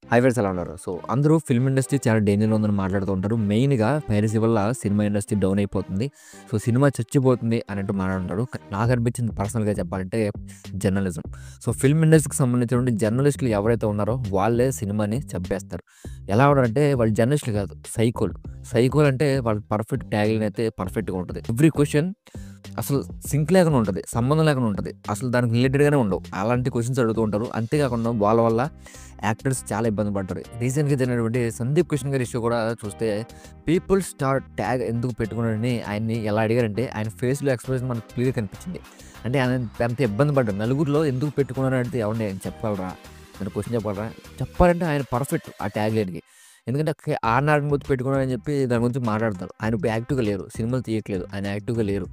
Hi friends ఎలా ఉన్నారు? So, అందరూ ఫిల్మ్ ఇండస్ట్రీ చాలా డేంజర్‌లో ఉందని మాట్లాడుతూ ఉంటారు. మెయిన్‌గా పైరసీ వల్ల సినిమా ఇండస్ట్రీ డౌన్ అయిపోతుంది. సో, సినిమా చచ్చిపోతుంది అన్నట్టు మాట్లాడుతుంటారు. నాకు అనిపించింది పర్సనల్‌గా చెప్పాలంటే జర్నలిజం. సో, ఫిల్మ్ ఇండస్ట్రీకి సంబంధించినటువంటి జర్నలిస్టులు ఎవరైతే ఉన్నారో వాళ్ళే సినిమాని చంపేస్తారు. ఎలా ఉన్నారంటే వాళ్ళు జర్నలిస్టులు కాదు, సైకోలు. సైకోలు అంటే వాళ్ళకి పర్ఫెక్ట్ ట్యాగ్‌లైన్ అయితే పర్ఫెక్ట్‌గా ఉంటది. ఎవ్రి క్వెషన్ అసలు సింక్ లేకుండా ఉంటది. సంబంధం లేకుండా ఉంటది. అసలు దానికి రిలేటెడ్‌గానే ఉండవు. అలాంటి క్వెషన్స్ అడుగుతూ ఉంటారు. అంతేకాకుండా వాళ్ళ వల్ల యాక్టర్స్ చాలా ఇబ్బంది పడ్డారు. రీసెంట్‌గా జరిగినటువంటి 'సందీప్ కిషన్' గారి ఇష్యూ కూడా చూస్తే పీపుల్ స్టార్ ట్యాగ్ ఎందుకు పెట్టుకున్నారని ఆయన్ని ఎలా అడిగారంటే ఆయన ఫేస్‌లో ఎక్స్‌ప్రెషన్ మనకు క్లియర్‌గా కనిపించింది. అంటే ఆయన ఎంత ఇబ్బంది పడ్డారు. నలుగురిలో ఎందుకు పెట్టుకున్నారని అడిగితే ఏవండీ ఆయన చెప్పగలరా? ఏమైనా క్వెషన్ చెప్పగలరా? చెప్పాలంటే ఆయన పర్ఫెక్ట్ ఆ ట్యాగ్ లైన్‌కి. ఎందుకంటే ఆర్‌నారాయణ మూర్తి పెట్టుకున్నారని చెప్పి దాని గురించి మాట్లాడతారు. ఆయన ఇప్పుడు యాక్టివ్‌గా లేరు. సినిమాలు తీయట్లేదు. ఆయన యాక్టివ్‌గా లేరు.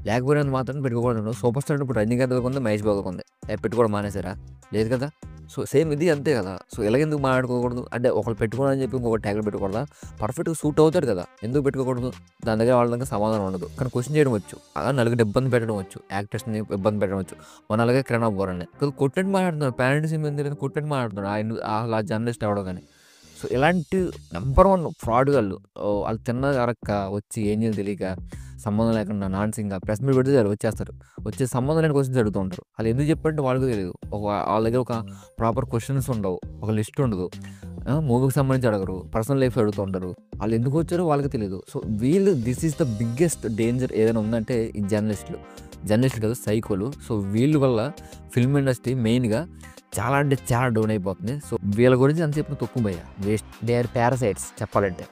లేకపోయినంత మాత్రాన పెట్టుకోకూడదు. సూపర్ స్టార్ ఇప్పుడు రజనీకాంత్‌కి ఉంది, మహేష్ బాబుకి ఉంది. పెట్టుకోవడం మానేసారా? లేదు కదా! సో, సేమ్ ఇది అంతే కదా! సో, ఇలాగెందుకు మాట్లాడుకోకూడదు? అంటే ఒకళ్ళు పెట్టుకున్నారని చెప్పి ఇంకొకటి ట్యాగ్‌లు పెట్టకూడదా? పర్ఫెక్ట్‌గా సూట్ అవుతాడు కదా! ఎందుకు పెట్టుకోకూడదు? దాని దగ్గర వాళ్ళ దగ్గర సమాధానం ఉండదు. కానీ క్వెషన్ చేయడం వచ్చు. నలుగురిని ఇబ్బంది పెట్టడం వచ్చు. యాక్టర్స్‌ని ఇబ్బంది పెట్టడం వచ్చు. మొన్న అలాగే కిరణ్ అబ్బోరని. కొట్టినట్టు మాట్లాడుతున్నాడు. ప్యారడీ సినిమా ఎందుకు కొట్టినట్టు మాట్లాడుతున్నాడు. ఆయన ఆ జర్నలిస్ట్ ఎవడో గాని. సో, ఇలాంటి నంబర్ 1 ఫ్రాడ్ గాళ్ళు. ఆళ్ళు తిన్నది అరక్క వచ్చి ఏం చేయాలో తెలియక సంబంధం లేకుండా నాన్సింగ్‌గా ప్రెస్ మీట్ పెడితే చాలు వచ్చేస్తారు. వచ్చి సంబంధం లేని క్వెషన్స్ అడుగుతూ ఉంటారు. ఆళ్ళు ఎందుకు చెప్పారంటే వాళ్ళకి తెలీదు. ఆళ్ళ దగ్గర ఒక ప్రాపర్ క్వెషన్స్ ఉండవు. ఒక లిస్ట్ ఉండదు. మూవీకి సంబంధించి అడగరు. పర్సనల్ లైఫ్ అడుగుతూ ఉంటారు. ఆళ్ళు ఎందుకు వచ్చారో వాళ్ళకి తెలీదు. సో, వీళ్ళు this is the biggest danger ఏదైనా ఉందంటే ఈ జర్నలిస్టులు. జర్నలిస్టులు కాదు సైకోలు. సో, వీళ్ళ వల్ల ఫిల్మ్ ఇండస్ట్రీ మెయిన్‌గా చాలా అంటే చాలా డౌన్ అయిపోతుంది. సో, వీళ్ళ గురించి ఎంతసేపు తక్కువ భయ్యా. వేస్ట్. దే ఆర్ పారాసైట్స్ చెప్పాలంటే.